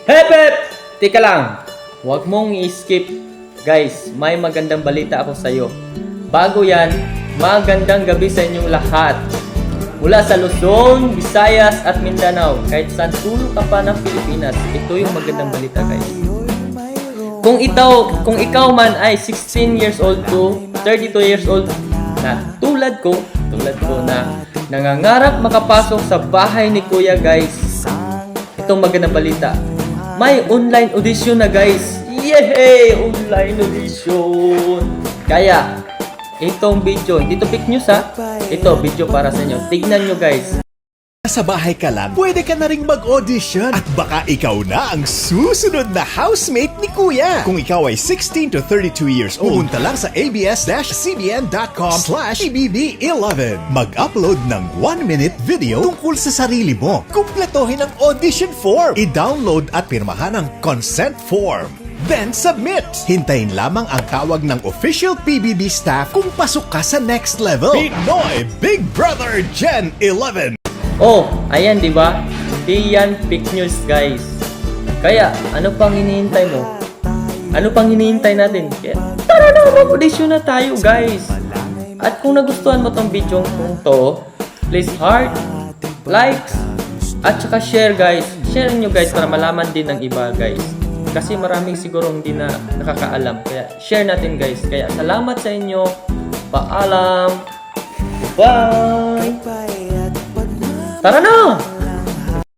Hep hep! Tika lang, huwag mong i-skip. Guys, may magandang balita ako sa iyo. Bago yan, magandang gabi sa inyong lahat. Mula sa Luzon, Visayas at Mindanao, kahit saan sulok ka pa ng Pilipinas, ito yung magandang balita guys. Kung ikaw man ay 16 years old to 32 years old na tulad ko na nangangarap makapasok sa bahay ni Kuya guys, itong magandang balita. May online audition na guys. Yay! Online audition. Kaya, itong video, hindi to fake news ha. Ito, video para sa inyo. Tignan nyo guys. Sa bahay ka lang, pwede ka na ring mag-audition at baka ikaw na ang susunod na housemate ni Kuya. Kung ikaw ay 16 to 32 years old, pumunta lang sa abs-cbn.com/pbb11. Mag-upload ng 1-minute video tungkol sa sarili mo. Kumpletohin ang audition form. I-download at pirmahan ang consent form. Then submit! Hintayin lamang ang tawag ng official PBB staff kung pasok ka sa next level. Pinoy Big Brother Gen 11. Oh, ayan, di ba? Di yan fake news, guys. Kaya, ano pang hinihintay mo? Ano pang hinihintay natin? Kaya, tara na, mag-audition na tayo, guys. At kung nagustuhan mo tong video kung to, please heart, likes, at saka share, guys. Share nyo, guys, para malaman din ng iba, guys. Kasi maraming siguro hindi na nakakaalam. Kaya, share natin, guys. Kaya, salamat sa inyo. Paalam. Bye! Tara na!